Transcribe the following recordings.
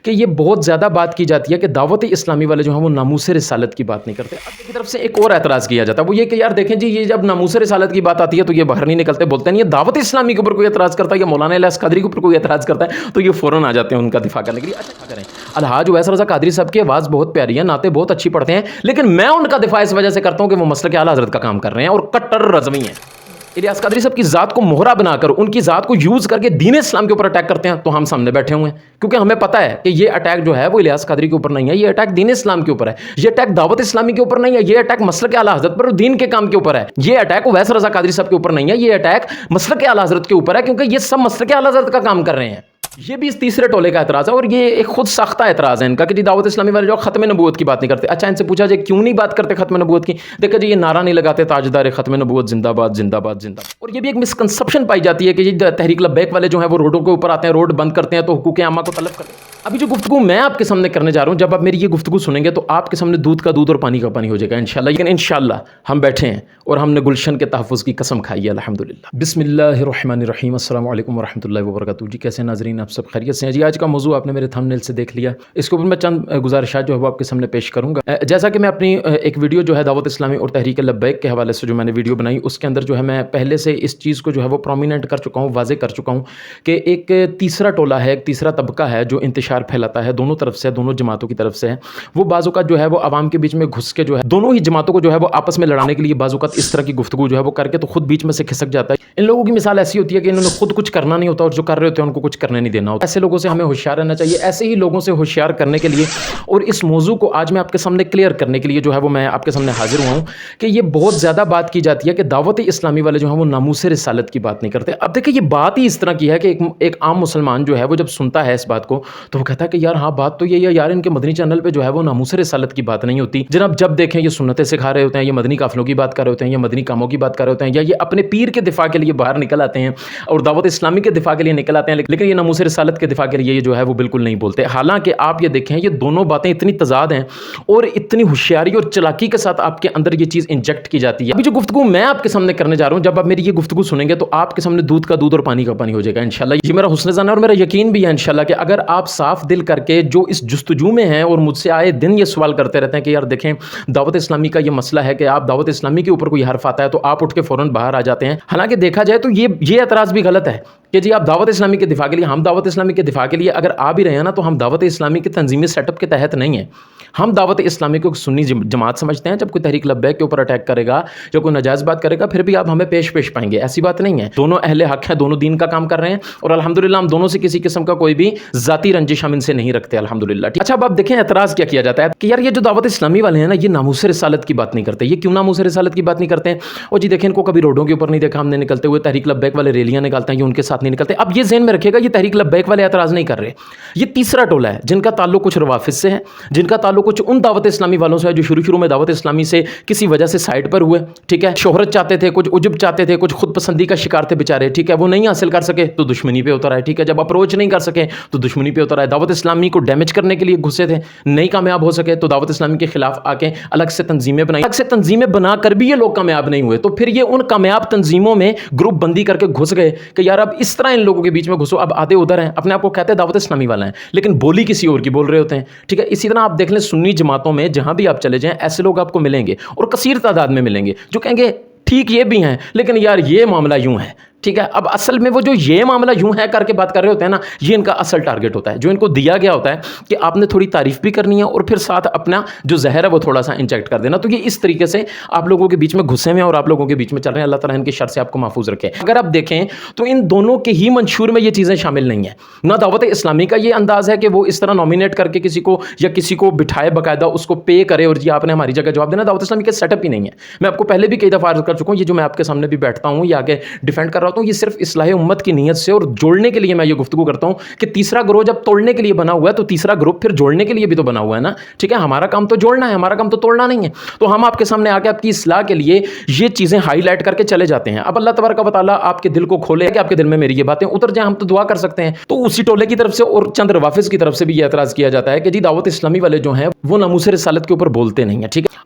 کہ یہ بہت زیادہ بات کی جاتی ہے کہ دعوت اسلامی والے جو ہیں وہ ناموس رسالت کی بات نہیں کرتے. اب کی طرف سے ایک اور اعتراض کیا جاتا ہے, وہ یہ کہ یار دیکھیں جی, یہ جب ناموس رسالت کی بات آتی ہے تو یہ باہر نہیں نکلتے, بولتے نہیں. دعوت اسلامی کے اوپر کوئی اعتراض کرتا ہے یا مولانا الیاس قادری کے اوپر کوئی اعتراض کرتا ہے تو یہ فوراً آ جاتے ہیں ان کا دفاع کرنے کے لیے. اچھا کریں, الحاج اویس رضا قادری صاحب کی آواز بہت پیاری ہے, نعتیں بہت اچھی پڑھتے ہیں, لیکن میں ان کا دفاع اس وجہ سے کرتا ہوں کہ وہ مسلک اعلیٰ حضرت کا کام کر رہے ہیں اور کٹر رضوی ہیں. الیاس قادری صاحب کی ذات کو مہرا بنا کر, ان کی ذات کو یوز کر کے دین اسلام کے اوپر اٹیک کرتے ہیں, تو ہم سامنے بیٹھے ہوئے ہیں, کیونکہ ہمیں پتہ ہے کہ یہ اٹیک جو ہے وہ الیاس قادری کے اوپر نہیں ہے, یہ اٹیک دین اسلام کے اوپر ہے, یہ اٹیک دعوت اسلامی کے اوپر نہیں ہے, یہ اٹیک مسلک اعلیٰ حضرت پر اور دین کے کام کے اوپر ہے. یہ اٹیک اویس رضا قادری صاحب کے اوپر نہیں ہے, یہ اٹیک مسلک اعلیٰ حضرت کے اوپر ہے, کیونکہ یہ سب مسلک اعلیٰ حضرت کا کام کر رہے ہیں. یہ بھی اس تیسرے ٹولے کا اعتراض ہے, اور یہ ایک خود ساختہ اعتراض ہے ان کا کہ جی دعوت اسلامی والے جو ختم نبوت کی بات نہیں کرتے. اچھا, ان سے پوچھا جائے کیوں نہیں بات کرتے ختم نبوت کی, دیکھا جی یہ نعرہ نہیں لگاتے تاجدار ختم نبوت زندہ باد زندہ باد زندہ باد. اور یہ بھی ایک مسکنسپشن پائی جاتی ہے کہ یہ تحریک لبیک والے جو ہیں وہ روڈوں کے اوپر آتے ہیں, روڈ بند کرتے ہیں تو حقوق عامہ کو طلب کرتے ہیں. ابھی جو گفتگو میں آپ کے سامنے کرنے جا رہا ہوں, جب آپ میری یہ گفتگو سنیں گے تو آپ کے سامنے دودھ کا دودھ اور پانی کا پانی ہو جائے گا انشاءاللہ. لیکن انشاءاللہ ہم بیٹھے ہیں اور ہم نے گلشن کے تحفظ کی قسم کھائی ہے الحمدللہ. بسم اللہ الرحمن الرحیم. السلام علیکم ورحمۃ اللہ وبرکاتہ. جی کیسے ناظرین, آپ سب خیریت سے ہیں؟ جی آج کا موضوع آپ نے میرے تھمبنیل سے دیکھ لیا, اس کے اوپر میں چند گزارشات جو ہے وہ آپ کے سامنے پیش کروں گا. جیسا کہ میں اپنی ایک ویڈیو جو ہے دعوت اسلامی اور تحریک لبیک کے حوالے سے جو میں نے ویڈیو بنائی, اس کے اندر جو ہے میں پہلے سے اس چیز کو جو ہے وہ پرومیننٹ کر چکا ہوں, واضح کر چکا ہوں کہ ایک تیسرا ٹولہ ہے, ایک تیسرا طبقہ ہے جو انتشار پھیلاتا ہے, دونوں طرف سے, دونوں جماعتوں کی طرف سے ہے. وہ بعض اوقات جو ہے وہ عوام کے بیچ میں گھس کے جو ہے دونوں ہی جماعتوں کو جو ہے وہ آپس میں لڑانے کے لیے بعض اوقات اس طرح کی گفتگو جو ہے وہ کر کے تو خود بیچ میں سے کھسک جاتا ہے. ان لوگوں کی مثال ایسی ہوتی ہے کہ انہوں نے خود کچھ کرنا نہیں ہوتا اور جو کر رہے ہوتے ہیں ان کو کچھ کرنے نہیں دینا ہوتا. ایسے لوگوں سے ہمیں ہوشیار رہنا چاہیے. ایسے ہی لوگوں سے ہوشیار کرنے کے لیے اور اس موضوع کو آج میں آپ کے سامنے کلیئر کرنے کے لیے جو ہے وہ میں آپ کے سامنے حاضر ہوا ہوں کہ یہ بہت زیادہ بات کی جاتی ہے کہ دعوت اسلامی والے جو ہیں وہ ناموس رسالت کی بات نہیں کرتے. اب دیکھیں یہ بات ہی اس طرح کی ہے کہ ایک عام مسلمان جو ہے وہ جب سنتا ہے اس بات کو تو وہ کہتا ہے کہ یار ہاں بات تو یہ ہے یار, ان کے مدنی چینل پہ جو ہے وہ ناموس رسالت کی بات نہیں ہوتی. جناب جب دیکھیں یہ سنتیں سکھا رہے ہوتے ہیں, یہ مدنی قافلوں کی بات کر رہے ہوتے ہیں, یا مدنی کاموں کی بات کر رہے ہوتے ہیں, یا یہ اپنے پیر کے دفاع کے لیے باہر نکل آتے ہیں اور دعوت اسلامی کے دفاع کے لیے نکل آتے ہیں, لیکن یہ ناموس رسالت کے دفاع کے لیے یہ جو ہے وہ بالکل نہیں بولتے. حالانکہ آپ یہ دیکھیں یہ دونوں باتیں اتنی تضاد ہیں اور اتنی ہوشیاری اور چلاکی کے ساتھ آپ کے اندر یہ چیز انجیکٹ کی جاتی ہے. ابھی جو گفتگو میں آپ کے سامنے کرنے جا رہا ہوں, جب آپ میری یہ گفتگو سنیں گے تو آپ کے سامنے دودھ کا دودھ اور پانی کا پانی ہو جائے گا انشاءاللہ. یہ میرا حسن ظن ہے اور میرا یقین بھی ہے انشاءاللہ کہ اگر آپ صاف دل کر کے جو اس جستجو میں ہیں اور مجھ سے آئے دن یہ سوال کرتے رہتے ہیں کہ یار دیکھیں دعوت اسلامی کا یہ مسئلہ ہے کہ آپ دعوت اسلامی کے اوپر کوئی حرف آتا ہے تو آپ اٹھ کے فوراً باہر آ جاتے ہیں. حالانکہ دیکھا جائے تو یہ اعتراض بھی غلط ہے کہ جی آپ دعوت اسلامی کے دفاع کے لیے, ہم دعوت اسلامی کے دفاع کے لیے اگر آ بھی رہے ہیں نا تو ہم دعوت اسلامی کے تنظیمی سیٹ اپ کے تحت نہیں ہیں. ہم دعوت اسلامی کو سنی جماعت سمجھتے ہیں. جب کوئی تحریک لبیک کے اوپر اٹیک کرے گا, جب کوئی ناجائز بات کرے گا, پھر بھی آپ ہمیں پیش پائیں گے. ایسی بات نہیں ہے, دونوں اہل حق ہیں, دونوں دین کا کام کر رہے ہیں اور الحمدللہ ہم دونوں سے کسی قسم کا کوئی بھی ذاتی رنجش ہم ان سے نہیں رکھتے الحمدللہ. اچھا اب آپ دیکھیں اعتراض کیا جاتا ہے کہ یار یہ جو دعوت اسلامی والے ہیں نا یہ ناموس رسالت کی بات نہیں کرتے. یہ کیوں ناموس رسالت کی بات نہیں کرتے ہیں؟ اور جی دیکھیں ان کو کبھی روڈوں کے اوپر نہیں دیکھا ہم نے نکلتے ہوئے, تحریک لبیک والے ریلیاں نکالتے ہیں یہ ان کے ساتھ نہیں نکلتے. اب یہ ذہن میں رکھیے گا یہ تحریک لبیک والے اعتراض نہیں کر رہے, یہ تیسرا ٹولہ ہے جن کا تعلق کچھ روافض سے ہے, جن کا تعلق کچھ ان دعوت اسلامی والوں سے ہے جو شروع میں دعوت اسلامی سے کسی وجہ سے سائڈ پر ہوئے, ٹھیک ہے, شہرت چاہتے تھے, کچھ عجب چاہتے تھے, کچھ خود پسندی کا شکار تھے بیچارے, ٹھیک ہے, وہ نہیں حاصل کر سکے تو دشمنی پہ اتر آئے, ٹھیک ہے, جب اپروچ نہیں کر سکے تو دشمنی پہ اتر آئے, دعوت اسلامی کو ڈیمیج کرنے کے لیے گھسے تھے, نہیں کامیاب ہو سکے تو دعوت اسلامی کے خلاف آ کے الگ سے تنظیمیں بنائی, الگ سے تنظیمیں بنا کر بھی یہ لوگ کامیاب نہیں ہوئے, تو پھر یہ ان کامیاب تنظیموں میں گروپ بندی کر کے گھس گئے کہ یار اب اس طرح ان لوگوں کے بیچ میں گھسو. اب آدھے ادھر ہیں, اپنے آپ کو کہتے ہیں دعوت اسلامی والا ہیں, لیکن بولی کسی اور کی بول رہے ہوتے ہیں, ٹھیک ہے. اسی طرح آپ دیکھ لیں سنی جماعتوں میں جہاں بھی آپ چلے جائیں ایسے لوگ آپ کو ملیں گے اور کثیر تعداد میں ملیں گے جو کہیں گے ٹھیک یہ بھی ہیں لیکن یار یہ معاملہ یوں ہے, ٹھیک ہے. اب اصل میں وہ جو یہ معاملہ یوں ہے کر کے بات کر رہے ہوتے ہیں نا, یہ ان کا اصل ٹارگٹ ہوتا ہے جو ان کو دیا گیا ہوتا ہے کہ آپ نے تھوڑی تعریف بھی کرنی ہے اور پھر ساتھ اپنا جو زہر ہے وہ تھوڑا سا انجیکٹ کر دینا. تو یہ اس طریقے سے آپ لوگوں کے بیچ میں گھسے ہوئے ہیں اور آپ لوگوں کے بیچ میں چل رہے ہیں. اللہ تعالیٰ ان کے شر سے آپ کو محفوظ رکھے. اگر آپ دیکھیں تو ان دونوں کے ہی منشور میں یہ چیزیں شامل نہیں ہیں. نہ دعوت اسلامی کا یہ انداز ہے کہ وہ اس طرح نامینیٹ کر کے کسی کو یا کسی کو بٹھائے باقاعدہ اس کو پے کرے اور یہ آپ نے ہماری جگہ جواب دینا. دعوت اسلامی کا سیٹ اپ ہی نہیں ہے. میں آپ کو پہلے بھی کئی دفعہ عرض کر چکا ہوں, یہ جو میں آپ کے سامنے بھی بیٹھتا ہوں یا آگے ڈیفینڈ کر رہا ہوں, یہ صرف اصلاح امت کی نیت سے اور جوڑنے کے لیے میں یہ گفتگو کرتا ہوں کہ تیسرا گروہ جب توڑنے کے لیے بنا ہوا ہے تو تیسرا گروہ پھر جوڑنے کے لیے بھی تو بنا ہوا ہے نا, ٹھیک ہے. ہمارا کام تو جوڑنا ہے, ہمارا کام تو توڑنا نہیں ہے. تو ہم آپ کے سامنے آ کے آپ کی اصلاح کے لیے یہ چیزیں ہائی لائٹ کر کے چلے جاتے ہیں. اب اللہ تبارک و تعالیٰ آپ کے دل کو کھولے کہ آپ کے دل میں میری یہ باتیں اتر جائیں, ہم تو دعا کر سکتے ہیں. تو اسی ٹولے کی طرف سے اور چند روافض کی طرف سے بھی یہ اعتراض کیا جاتا ہے کہ جی دعوت اسلامی والے جو ہیں وہ ناموس رسالت کے اوپر بولتے نہیں ہیں, ٹھیک ہے.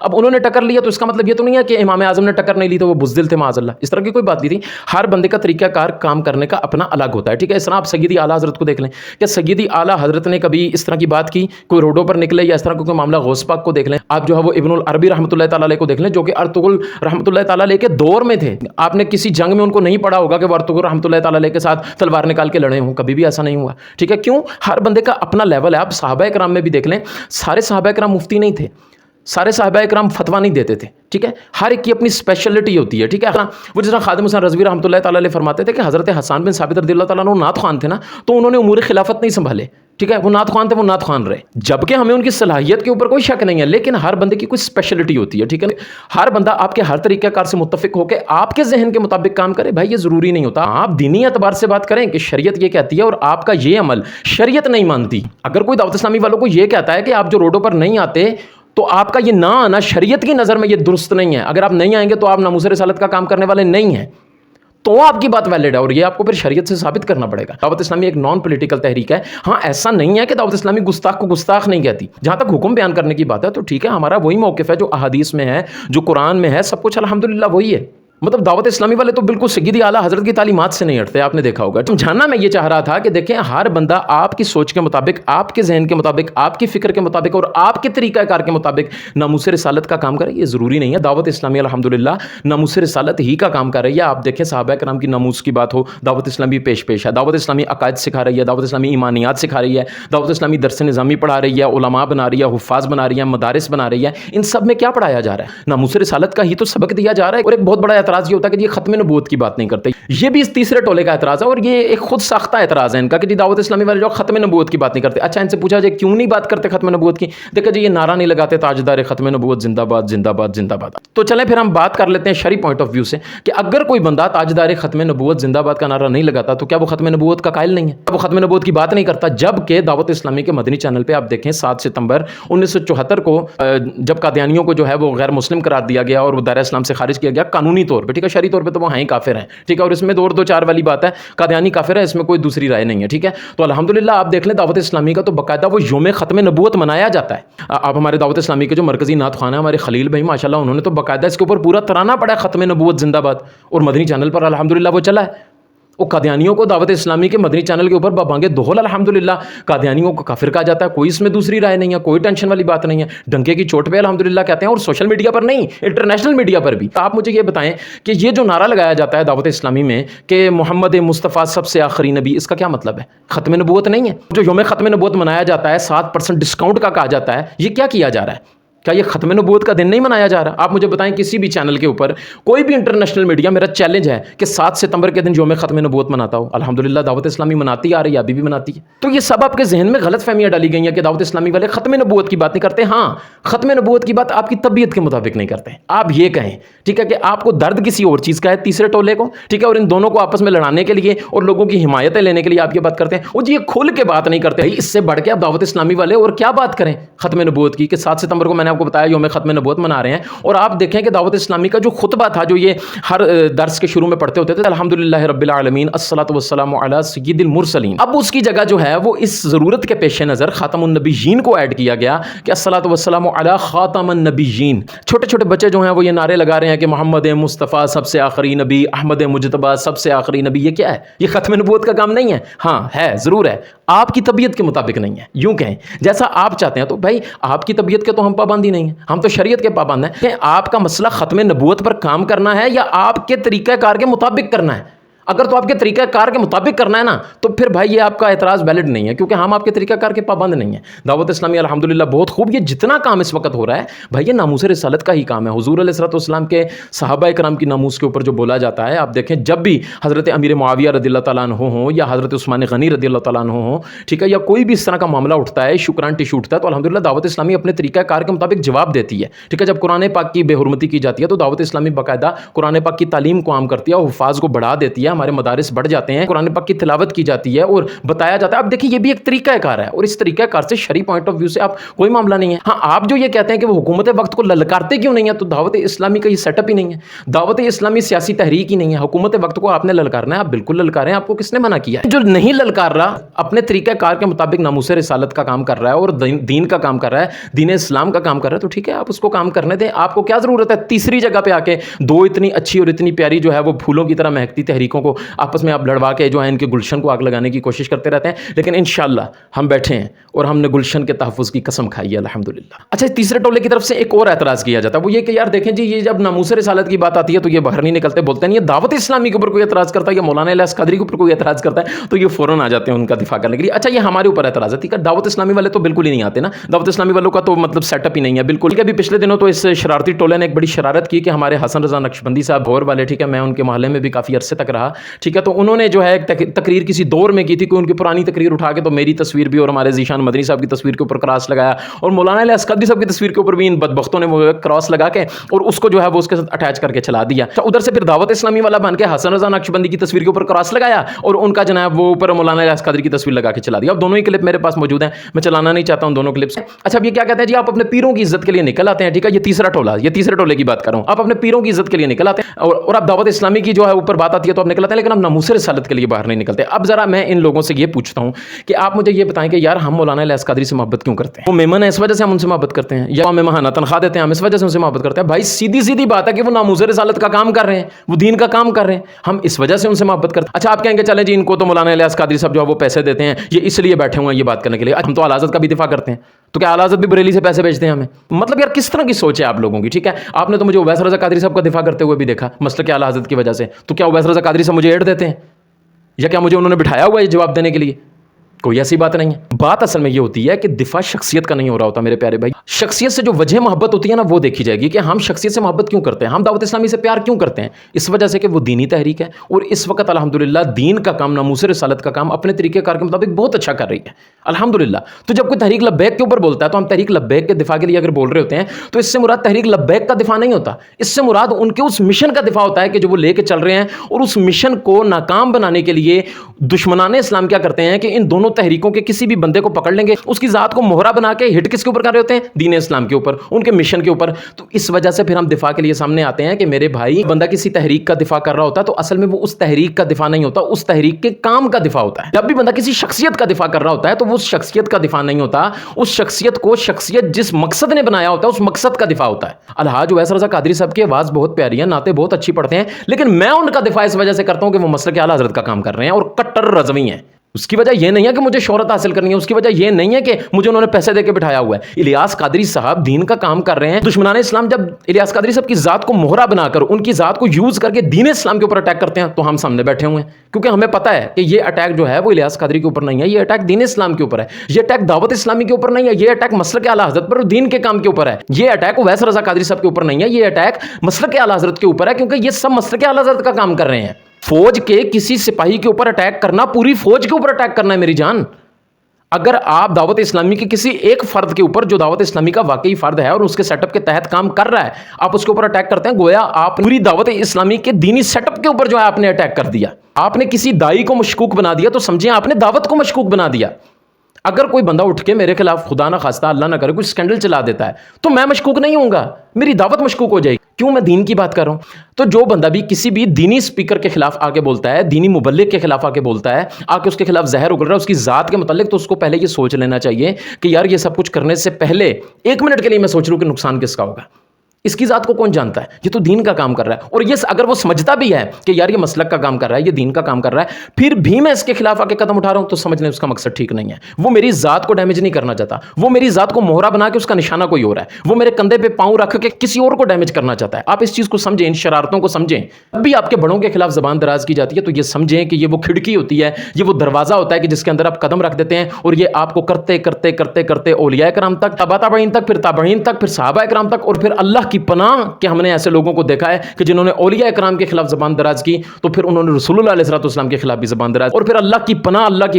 اب انہوں نے ٹکر لیا تو اس کا مطلب یہ تو نہیں ہے کہ امام اعظم نے ٹکر نہیں لی تو وہ بزدل تھے معاذ اللہ. اس طرح کی کوئی بات نہیں تھی. ہر بندے کا طریقہ کار کام کرنے کا اپنا الگ ہوتا ہے. ٹھیک ہے. اس طرح آپ سیدی اعلیٰ حضرت کو دیکھ لیں کہ سیدی اعلیٰ حضرت نے کبھی اس طرح کی بات کی, کوئی روڈوں پر نکلے یا اس طرح کوئی معاملہ, غوث پاک کو دیکھ لیں آپ, جو ہے وہ ابن العربی رحمۃ اللہ تعالی علیہ کو دیکھ لیں جو کہ ارطغرل رحمۃ اللہ تعالی علیہ کے دور میں تھے. آپ نے کسی جنگ میں ان کو نہیں پڑھا ہوگا کہ وہ ارطغرل رحمۃ اللہ تعالی علیہ کے ساتھ تلوار نکال کے لڑے ہوں, کبھی بھی ایسا نہیں ہوا. ٹھیک ہے. کیوں؟ ہر بندے کا اپنا لیول ہے. آپ صحابہ کرام میں بھی دیکھ لیں, سارے صحابہ کرام مفتی نہیں تھے, سارے صحابہ کرام فتویٰ نہیں دیتے تھے. ٹھیک ہے. ہر ایک کی اپنی اسپیشلٹی ہوتی ہے. ٹھیک ہے. وہ جس طرح خادم حسین رضوی رحمۃ اللہ تعالی علیہ فرماتے تھے کہ حضرت حسان بن ثابت رضی اللہ تعالیٰ عنہ نعت خوان تھے نا, تو انہوں نے امور خلافت نہیں سنبھالے. ٹھیک ہے. وہ نعت خوان تھے, وہ نعت خوان رہے, جبکہ ہمیں ان کی صلاحیت کے اوپر کوئی شک نہیں ہے, لیکن ہر بندے کی کوئی اسپیشلٹی ہوتی ہے. ٹھیک ہے. ہر بندہ آپ کے ہر طریقہ کار سے متفق ہو کے آپ کے ذہن کے مطابق کام کرے, بھائی یہ ضروری نہیں ہوتا. آپ دینی اعتبار سے بات کریں کہ شریعت یہ کہتی ہے اور آپ کا یہ عمل شریعت نہیں مانتی. اگر کوئی دعوت اسلامی والوں کو یہ کہتا ہے کہ آپ جو روڈوں پر نہیں آتے تو آپ کا یہ نہ آنا شریعت کی نظر میں یہ درست نہیں ہے, اگر آپ نہیں آئیں گے تو آپ ناموس رسالت کا کام کرنے والے نہیں ہیں, تو آپ کی بات ویلڈ ہے اور یہ آپ کو پھر شریعت سے ثابت کرنا پڑے گا. دعوت اسلامی ایک نان پولیٹیکل تحریک ہے. ہاں ایسا نہیں ہے کہ دعوت اسلامی گستاخ کو گستاخ نہیں کہتی. جہاں تک حکم بیان کرنے کی بات ہے تو ٹھیک ہے, ہمارا وہی موقف ہے جو احادیث میں ہے, جو قرآن میں ہے, سب کچھ الحمدللہ وہی ہے. مطلب دعوت اسلامی والے تو بالکل سیدی اعلیٰ حضرت کی تعلیمات سے نہیں ہٹتے. آپ نے دیکھا ہوگا. سمجھانا میں یہ چاہ رہا تھا کہ دیکھیں ہر بندہ آپ کی سوچ کے مطابق, آپ کے ذہن کے مطابق, آپ کی فکر کے مطابق اور آپ کے طریقہ کار کے مطابق ناموس رسالت کا کام کرے. یہ ضروری نہیں ہے. دعوت اسلامی الحمدللہ ناموس رسالت ہی کا کام کر رہی ہے. آپ دیکھیں صحابہ کرام کی ناموس کی بات ہو, دعوت اسلامی پیش ہے. دعوت اسلامی عقائد سکھا رہی ہے, دعوت اسلامی ایمانیات سکھا رہی ہے, دعوت اسلامی درس نظامی پڑھا رہی ہے, علماء بنا رہی ہے, حفاظ بنا رہی ہے, مدارس بنا رہی ہے. ان سب میں کیا پڑھایا جا رہا ہے؟ ناموس رسالت کا ہی تو سبق دیا جا رہا ہے. اور ایک بہت بڑا اعتراض یہ ہوتا ہے کہ یہ ختم نبوت کی بات نہیں کرتے. یہ بھی اس تیسرے ٹولے کا اعتراض ہے اور یہ ایک خود ساختہ اعتراض ہے ان کا کہ جی دعوت اسلامی والے جو ختم نبوت کی بات نہیں کرتے. اچھا ان سے پوچھا جائے کیوں نہیں بات کرتے ختم نبوت کی؟ دیکھا جی یہ نعرہ نہیں لگاتے تاجدار ختم نبوت زندہ باد زندہ باد زندہ باد. تو چلیں پھر ہم بات کر لیتے ہیں شرعی پوائنٹ آف ویو سے کہ اگر کوئی بندہ تاجدار ختم نبوت زندہ باد کا نعرہ نہیں لگاتا تو کیا وہ ختم نبوت کا قائل نہیں ہے؟ وہ ختم نبوت کی بات نہیں کرتا. جبکہ دعوت اسلامی کے مدنی چینل پہ آپ دیکھیں 7 ستمبر 1974 کو جب قادیانیوں کو جو ہے وہ غیر مسلم قرار دیا گیا اور وہ دائرہ اسلام سے خارج کیا گیا قانونی طور پہ. ٹھیک ہے. شرعی طور پہ تو وہ ہیں ہی کافر ہیں. ٹھیک ہے. اور اس میں 2-4 والی بات ہے, قادیانی کافر ہے, اس میں کوئی دوسری رائے نہیں ہے. ٹھیک ہے. تو الحمدللہ آپ دیکھ لیں دعوت اسلامی کا تو باقاعدہ وہ یوم ختم نبوت منایا جاتا ہے. آپ ہمارے دعوت اسلامی کے جو مرکزی نعت خوان ہیں ہمارے خلیل بھائی ماشاءاللہ, انہوں نے تو باقاعدہ اس کے اوپر پورا ترانہ پڑا ہے ختم نبوت زندہ باد, اور مدنی چینل پر الحمدللہ وہ چلا ہے. وہ قادیانیوں کو دعوت اسلامی کے مدنی چینل کے اوپر بابانگے دہل الحمدللہ قادیانیوں کو کافر کہا جاتا ہے. کوئی اس میں دوسری رائے نہیں ہے, کوئی ٹینشن والی بات نہیں ہے. ڈنکے کی چوٹ پہ الحمدللہ کہتے ہیں, اور سوشل میڈیا پر نہیں, انٹرنیشنل میڈیا پر بھی. آپ مجھے یہ بتائیں کہ یہ جو نعرہ لگایا جاتا ہے دعوت اسلامی میں کہ محمد مصطفیٰ سب سے آخری نبی, اس کا کیا مطلب ہے؟ ختم نبوت نہیں ہے. جو یوم ختم نبوت منایا جاتا ہے 7% ڈسکاؤنٹ کا کہا جاتا ہے, یہ کیا کیا جا رہا ہے؟ کیا یہ ختم نبوت کا دن نہیں منایا جا رہا؟ آپ مجھے بتائیں کسی بھی چینل کے اوپر, کوئی بھی انٹرنیشنل میڈیا, میرا چیلنج ہے کہ 7 ستمبر کے دن یوم ختم نبوت مناتا ہو. الحمدللہ دعوت اسلامی مناتی آ رہی ہے, ابھی بھی مناتی ہے. تو یہ سب آپ کے ذہن میں غلط فہمیاں ڈالی گئی ہیں کہ دعوت اسلامی والے ختم نبوت کی بات نہیں کرتے. ہاں ختم نبوت کی بات آپ کی طبیعت کے مطابق نہیں کرتے. آپ یہ کہیں ٹھیک ہے کہ آپ کو درد کسی اور چیز کا ہے, تیسرے ٹولے کو, ٹھیک ہے, اور ان دونوں کو آپس میں لڑانے کے لیے اور لوگوں کی حمایتیں لینے کے لیے آپ یہ بات کرتے ہیں. وہ جی یہ کھل کے بات نہیں کرتے. اس سے بڑھ کے آپ دعوت اسلامی والے اور کیا بات کریں ختم نبوت کی کہ 7 ستمبر کو میں نے آپ کو بتایا یوم ختم نبوت منا رہے ہیں. اور آپ دیکھیں کہ دعوت اسلامی کا جو خطبہ تھا جو یہ ہر درس کے شروع میں پڑھتے ہوتے تھے, الحمدللہ رب العالمین الصلاۃ والسلام علی سید المرسلین, اب اس کی جگہ جو ہے وہ اس ضرورت کے پیش نظر خاتم النبیین کو ایڈ کیا گیا کہ الصلاۃ والسلام علی خاتم النبیین. چھوٹے چھوٹے بچے جو ہیں وہ یہ نعرے لگا رہے ہیں کہ محمد مصطفیٰ سب سے آخری نبی, احمد مجتبیٰ سب سے آخری نبی. یہ کیا ہے؟ یہ ختم نبوت کا کام نہیں ہے. ہاں ہے, ضرور ہے, آپ کی طبیعت کے مطابق نہیں ہے. یوں کہیں جیسا آپ چاہتے ہیں. تو بھائی آپ کی طبیعت کے تو ہم پابندی نہیں ہیں, ہم تو شریعت کے پابند ہیں. کہ آپ کا مسئلہ ختم نبوت پر کام کرنا ہے یا آپ کے طریقہ کار کے مطابق کرنا ہے. اگر تو آپ کے طریقہ کار کے مطابق کرنا ہے نا تو پھر بھائی یہ آپ کا اعتراض ویلڈ نہیں ہے, کیونکہ ہم آپ کے طریقہ کار کے پابند نہیں ہیں. دعوت اسلامی الحمدللہ بہت خوب, یہ جتنا کام اس وقت ہو رہا ہے بھائی یہ ناموس رسالت کا ہی کام ہے. حضور علیہ الصلوۃ والسلام کے صحابہ کرام کی ناموس کے اوپر جو بولا جاتا ہے, آپ دیکھیں جب بھی حضرت امیر معاویہ رضی اللہ تعالیٰ عنہ ہوں یا حضرت عثمان غنی رضی اللہ تعالیٰ عنہ ہوں, ٹھیک ہے, یا کوئی بھی اس طرح کا معاملہ اٹھتا ہے, شکران ٹیشو اٹھتا ہے, تو الحمدللہ دعوت اسلامی اپنے طریقہ کار کے مطابق جواب دیتی ہے. ٹھیک ہے. جب قرآن پاک کی بے حرمتی کی جاتی ہے تو دعوت اسلامی باقاعدہ قرآن پاک کی تعلیم کو عام کرتی ہے, اور حفاظ کو بڑھا دیتی ہے, ہمارے مدارس بڑھ جاتے ہیں, قرآن پاک کی تلاوت کی جاتی ہے اور بتایا جاتا ہے. اب دیکھیں یہ بھی ایک طریقہ کار ہے, اور اس طریقہ کار سے شرعی پوائنٹ آف ویو سے آپ کوئی معاملہ نہیں ہے. ہاں آپ جو یہ کہتے ہیں کہ وہ حکومت وقت کو للکارتے کیوں نہیں ہے, تو دعوت اسلامی کا یہ سیٹ اپ ہی نہیں ہے. دعوت اسلامی سیاسی تحریک ہی نہیں ہے. حکومت وقت کو آپ نے للکارنا ہے, آپ بالکل للکاریں, آپ کو کس نے منع کیا ہے؟ جو نہیں للکار رہا اپنے طریقہ کار کے مطابق ناموس رسالت کا کام کر رہا ہے اور دین کا کام کر رہا ہے, دین اسلام کا کام کر رہا ہے, تو ٹھیک ہے آپ اس کو کام کرنے دیں. آپ کو کیا ضرورت ہے تیسری جگہ پہ آ کے دو اتنی اچھی اور اتنی پیاری جو ہے وہ پھولوں کی طرح مہکتی تحریکوں کو آپس میں آپ لڑوا کے جو ہے ان کے گلشن کو آگ لگانے کی کوشش کرتے رہتے ہیں. لیکن انشاءاللہ ہم بیٹھے ہیں اور ہم نے گلشن کے تحفظ کی قسم کھائی ہے الحمدللہ. اچھا تیسرے ٹولے کی طرف سے ایک اور اعتراض کیا جاتا ہے, وہ یہ کہ یار دیکھیں جی یہ جب ناموس رسالت کی بات آتی ہے تو یہ باہر نہیں نکلتے, بولتے نہیں. یہ دعوت اسلامی کے اوپر کوئی اعتراض کرتا ہے یا مولانا الیاس قادری کے اوپر کوئی اعتراض کرتا ہے تو یہ فوراً آ جاتے ہیں ان کا دفاع کرنے کے لیے. اچھا یہ ہمارے اوپر اعتراض ہے, ٹھیک ہے, دعوت اسلامی والے تو بالکل ہی نہیں آتے نا. دعوت اسلامی والوں کا تو مطلب سیٹ اپ ہی نہیں ہے بالکل. ابھی پچھلے دنوں تو اس شرارتی ٹولے نے ایک بڑی شرارت کی کہ ہمارے حسن رضا نقشبندی صاحب بھور والے, ٹھیک ہے, میں ان کے محلے میں بھی کافی عرصے تک رہا, ٹھیک ہے, تو انہوں نے جو ہے ایک تقریر کسی دور میں کی تھی کہ ان کی پرانی تقریر اٹھا کے تو میری تصویر بھی اور ہمارے ذیشان مدنی صاحب کی تصویر کے اوپر کراس لگایا, اور مولانا الیاس قادری صاحب کی تصویر کے اوپر بھی ان بدبختوں نے وہ کراس لگا کے اور اس کو جو ہے وہ اس کے ساتھ اٹیچ کر کے چلا دیا. تو ادھر سے پھر دعوت اسلامی والا بن کے حسن رضا نقشبندی کی تصویر کے اوپر کراس لگایا اور ان کا جناب وہ اوپر مولانا الیاس قادری کی تصویر لگا کے چلا دیا. اب دونوں ہی کلپ میرے پاس موجود ہیں, میں چلانا نہیں چاہتا ہوں دونوں کلپس. اچھا اب یہ کیا کہتے ہیں جی آپ اپنے پیروں کی عزت کے لیے نکل آتے ہیں, ٹھیک ہے, یہ تیسرا ٹولہ, یہ تیسرے ٹولے کی بات کر رہا ہوں. آپ اپنے پیروں کی عزت کے لیے نکل آتے ہیں اور آپ دعوت اسلامی کی جو ہے اوپر بات آتی ہے تو آپ نکل آتے ہیں, لیکن آپ ناموس رسالت کے لیے باہر نہیں نکلتے. اب ذرا میں ان لوگوں سے یہ پوچھتا ہوں کہ آپ مجھے یہ بتائیں کہ یار ہم مولانا الیاس قادری سے محبت کیوں کرتے ہیں؟ وہ مہمان ہے اس وجہ سے ہم ان سے محبت کرتے ہیں, یا ہمیں ماہانہ تنخواہ دیتے ہیں ہم اس وجہ سے ان سے محبت کرتے ہیں؟ بھائی سیدھی سیدھی بات ہے کہ وہ ناموس رسالت کا کام کر رہے ہیں, وہ دین کا کام کر رہے ہیں, ہم اس وجہ سے ان سے محبت کرتے ہیں. اچھا آپ کہیں گے چلیں جی ان کو تو مولانا الیاس قادری صاحب جو ہے وہ پیسے دیتے ہیں, یہ اس لیے بیٹھے ہوئے ہیں یہ بات کرنے کے لیے. ہم تو اعلی حضرت کا بھی دفاع کرتے ہیں, تو کیا اعلی حضرت بھی بریلی سے پیسے بیچتے ہیں ہمیں؟ مطلب یار کس طرح کی سوچ ہے آپ لوگوں کی, ٹھیک ہے. آپ نے تو مجھے اویس رضا قادری صاحب کا دفاع کرتے ہوئے بھی دیکھا مسلک اعلی حضرت کی وجہ سے, تو کیا اویس رضا قادری صاحب مجھے ایڈ دیتے ہیں یا کیا مجھے انہوں نے بٹھایا ہوا ہے جواب دینے کے لیے؟ کوئی ایسی بات نہیں ہے. بات اصل میں یہ ہوتی ہے کہ دفاع شخصیت کا نہیں ہو رہا ہوتا میرے پیارے بھائی. شخصیت سے جو وجہ محبت ہوتی ہے نا وہ دیکھی جائے گی کہ ہم شخصیت سے محبت کیوں کرتے ہیں, ہم دعوت اسلامی سے پیار کیوں کرتے ہیں. اس وجہ سے کہ وہ دینی تحریک ہے اور اس وقت الحمدللہ دین کا کام, ناموس رسالت کا کام اپنے طریقے کار کے مطابق بہت اچھا کر رہی ہے الحمدللہ. تو جب کوئی تحریک لبیک کے اوپر بولتا ہے تو ہم تحریک لبیک کے دفاع کے لیے اگر بول رہے ہوتے ہیں تو اس سے مراد تحریک لبیک کا دفاع نہیں ہوتا, اس سے مراد ان کے اس مشن کا دفاع ہوتا ہے کہ جو وہ لے کے چل رہے ہیں. اور اس مشن کو ناکام بنانے کے لیے دشمنان اسلام کیا کرتے ہیں کہ ان دونوں تحریکوں کے کسی بھی بندے کو پکڑ لیں گے, اس کی ذات کو مہرہ بنا کے ہٹ کس کے اوپر کر رہے ہوتے ہیں؟ دین اسلام کے اوپر, ان کے مشن کے اوپر. تو اس وجہ سے پھر ہم دفاع کے لیے سامنے آتے ہیں کہ میرے بھائی بندہ کسی تحریک کا دفاع کر رہا ہوتا ہے تو اصل میں وہ اس تحریک کا دفاع نہیں ہوتا, اس تحریک کے کام کا دفاع ہوتا ہے. جب بھی بندہ کسی شخصیت کا دفاع کر رہا ہوتا ہے تو وہ اس شخصیت کا دفاع نہیں ہوتا, اس شخصیت کو شخصیت جس مقصد نے بنایا ہوتا ہے اس مقصد کا دفاع ہوتا ہے. الحاج اویس رضا قادری صاحب کی آواز بہت پیاری ہے, نعتیں بہت اچھی پڑھتے ہیں, لیکن میں ان کا دفاع اس وجہ سے کرتا ہوں کہ وہ مسلک اعلی حضرت کا کام کر رہے ہیں اور کٹر رضوی ہیں. اس کی وجہ یہ نہیں ہے کہ مجھے شہرت حاصل کرنی ہے, اس کی وجہ یہ نہیں ہے کہ مجھے انہوں نے پیسے دے کے بٹھایا ہوا ہے. الیاس قادری صاحب دین کا کام کر رہے ہیں. دشمنان اسلام جب الیاس قادری صاحب کی ذات کو مہرہ بنا کر ان کی ذات کو یوز کر کے دین اسلام کے اوپر اٹیک کرتے ہیں تو ہم سامنے بیٹھے ہوئے ہیں, کیونکہ ہمیں پتہ ہے کہ یہ اٹیک جو ہے وہ الیاس قادری کے اوپر نہیں ہے, یہ اٹیک دین اسلام کے اوپر ہے, یہ اٹیک دعوت اسلامی کے اوپر نہیں ہے, یہ اٹیک مسلک اعلی حضرت پر اور دین کے کام کے اوپر ہے. یہ اٹیک اویس رضا قادری صاحب کے اوپر نہیں ہے, یہ اٹیک مسلک اعلی حضرت کے اوپر ہے, کیونکہ یہ سب مسلک اعلی حضرت کا کام کر رہے ہیں. فوج کے کسی سپاہی کے اوپر اٹیک کرنا پوری فوج کے اوپر اٹیک کرنا ہے میری جان. اگر آپ دعوت اسلامی کے کسی ایک فرد کے اوپر جو دعوت اسلامی کا واقعی فرد ہے اور اس کے سیٹ اپ کے تحت کام کر رہا ہے آپ اس کے اوپر اٹیک کرتے ہیں, گویا آپ پوری دعوت اسلامی کے دینی سیٹ اپ کے اوپر جو ہے آپ نے اٹیک کر دیا. آپ نے کسی دائی کو مشکوک بنا دیا تو سمجھیں آپ نے دعوت کو مشکوک بنا دیا. اگر کوئی بندہ اٹھ کے میرے خلاف خدا نہ خواستہ اللہ نہ کرے کوئی سکینڈل چلا دیتا ہے تو میں مشکوک نہیں ہوں گا, میری دعوت مشکوک ہو جائے گی. کیوں؟ میں دین کی بات کر رہا ہوں. تو جو بندہ بھی کسی بھی دینی سپیکر کے خلاف آ کے بولتا ہے, دینی مبلغ کے خلاف آ کے بولتا ہے, آ کے اس کے خلاف زہر اگل رہا ہے اس کی ذات کے متعلق, تو اس کو پہلے یہ سوچ لینا چاہیے کہ یار یہ سب کچھ کرنے سے پہلے 1 منٹ کے لیے میں سوچ رہا ہوں کہ نقصان کس کا ہوگا. اس کی ذات کو کون جانتا ہے؟ یہ تو دین کا کام کر رہا ہے. اور یہ اگر وہ سمجھتا بھی ہے کہ یار یہ مسلک کا کام کر رہا ہے, یہ دین کا کام کر رہا ہے, پھر بھی میں اس کے خلاف آ کے قدم اٹھا رہا ہوں تو سمجھ لیں اس کا مقصد ٹھیک نہیں ہے. وہ میری ذات کو ڈیمیج نہیں کرنا چاہتا, وہ میری ذات کو مہرہ بنا کے اس کا نشانہ کوئی اور ہے, وہ میرے کندھے پہ پاؤں رکھ کے کسی اور کو ڈیمیج کرنا چاہتا ہے. آپ اس چیز کو سمجھیں, ان شرارتوں کو سمجھیں. اب بھی آپ کے بڑوں کے خلاف زبان دراز کی جاتی ہے تو یہ سمجھیں کہ یہ وہ کھڑکی ہوتی ہے, یہ وہ دروازہ ہوتا ہے کہ جس کے اندر آپ قدم رکھ دیتے ہیں اور یہ آپ کو کرتے کرتے کرتے کرتے اولیاء کرام تک, تبع تابعین تک, پھر تابعین تک, پھر صحابہ کرام تک, اور پھر اللہ کی پناہ کہ ہم نے ایسے لوگوں کو دیکھا ہے کہ جنہوں نے اولیاء اکرام کے خلاف زبان دراز کی تو پھر انہوں نے رسول اللہ علیہ الصلوۃ والسلام کے خلاف بھی زبان دراز، اور پھر اللہ کی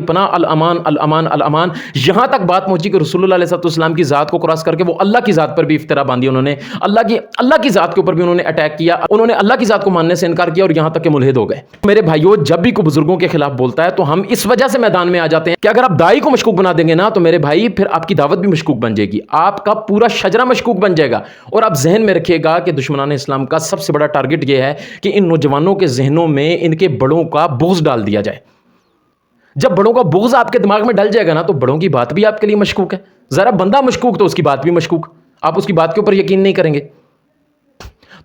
پناہ الامان الامان الامان، یہاں تک بات پہنچی کہ رسول اللہ علیہ الصلوۃ والسلام کی ذات کو کراس کر کے وہ اللہ کی ذات پر بھی افترا باندھی، انہوں نے اللہ کی ذات کے اوپر بھی انہوں نے اٹیک کیا، انہوں نے اللہ کی ذات کو ماننے سے انکار کیا اور یہاں تک کہ ملحد ہو گئے۔ میرے بھائیوں، جب بھی کوئی بزرگوں کے خلاف بولتا ہے تو ہم اس وجہ سے میدان میں آ جاتے ہیں کہ اگر آپ داعی کو مشکوک بنا دیں گے نا تو میرے بھائی پھر آپ کی دعوت بھی مشکوک بن جائے گی، آپ کا پورا شجرہ مشکوک بن جائے گا۔ اور آپ ذہن میں رکھیے گا کہ دشمنان اسلام کا سب سے بڑا ٹارگٹ یہ ہے کہ ان نوجوانوں کے ذہنوں میں ان کے بڑوں کا بغض ڈال دیا جائے۔ جب بڑوں کا بغض آپ کے دماغ میں ڈل جائے گا نا تو بڑوں کی بات بھی آپ کے لیے مشکوک ہے، ذرا بندہ مشکوک تو اس کی بات بھی مشکوک، آپ اس کی بات کے اوپر یقین نہیں کریں گے۔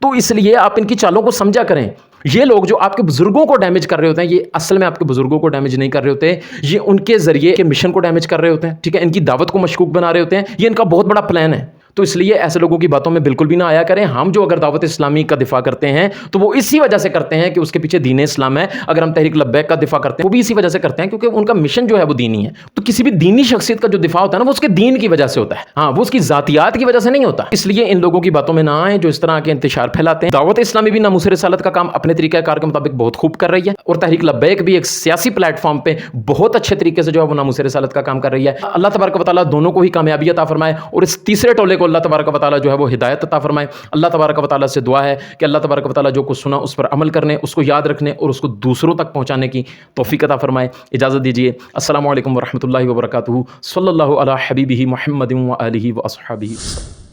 تو اس لیے آپ ان کی چالوں کو سمجھا کریں۔ یہ لوگ جو آپ کے بزرگوں کو ڈیمیج کر رہے ہوتے ہیں، یہ اصل میں آپ کے بزرگوں کو ڈیمیج نہیں کر رہے ہوتے، یہ ان کے ذریعے کے مشن کو ڈیمیج کر رہے ہوتے ہیں، ٹھیک ہے، ان کی دعوت کو مشکوک بنا رہے ہوتے ہیں، یہ ان کا بہت بڑا پلان ہے۔ تو اس لیے ایسے لوگوں کی باتوں میں بالکل بھی نہ آیا کریں۔ ہم جو اگر دعوت اسلامی کا دفاع کرتے ہیں تو وہ اسی وجہ سے کرتے ہیں کہ اس کے پیچھے دین اسلام ہے۔ اگر ہم تحریک لبیک کا دفاع کرتے ہیں وہ بھی اسی وجہ سے کرتے ہیں کیونکہ ان کا مشن جو ہے وہ دینی ہے۔ تو کسی بھی دینی شخصیت کا جو دفاع ہوتا ہے نا وہ اس کے دین کی وجہ سے ہوتا ہے، ہاں، وہ اس کی ذاتیات کی وجہ سے نہیں ہوتا۔ اس لیے ان لوگوں کی باتوں میں نہ آئیں جو اس طرح کے انتشار پھیلاتے ہیں۔ دعوت اسلامی بھی ناموس رسالت کا کام اپنے طریقہ کار کے مطابق بہت خوب کر رہی ہے، اور تحریک لبیک بھی ایک سیاسی پلیٹ فارم پہ بہت اچھے طریقے سے جو ہے وہ ناموس رسالت کا کام کر رہی ہے۔ اللہ تبارک و تعالیٰ دونوں کو ہی کامیابی عطا فرمائے، اور اس تیسرے ٹولے کو اللہ تبارک و تعالیٰ جو ہے وہ ہدایت عطا فرمائے۔ اللہ تبارک و تعالیٰ سے دعا ہے کہ اللہ تبارک و تعالیٰ جو کچھ سنا اس پر عمل کرنے، اس کو یاد رکھنے اور اس کو دوسروں تک پہنچانے کی توفیق عطا فرمائے۔ اجازت دیجیے، السلام علیکم ورحمۃ اللہ وبرکاتہ۔ صلی اللہ علی حبیبہ محمد و آلہ و اصحابہ۔